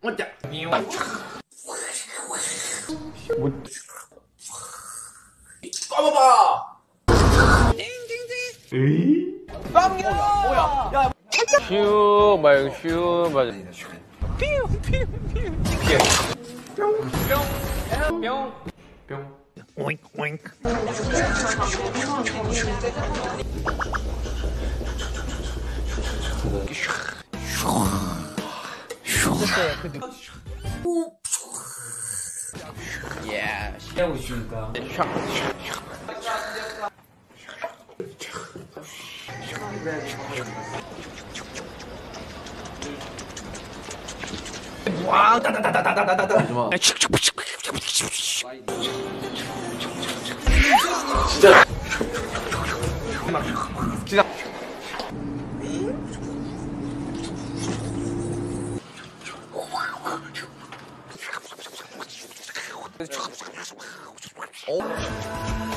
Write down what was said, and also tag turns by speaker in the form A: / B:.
A: 어짜. 꺼봐봐. 에이? 빵이야. 뭐야? 야.
B: 슈 말고 슈 맞아. 뿅.
A: 오잉 오잉.
B: 예.
A: 하고 있으니까. 와, 따다다다다다다다. 진짜. 진짜.
B: 오.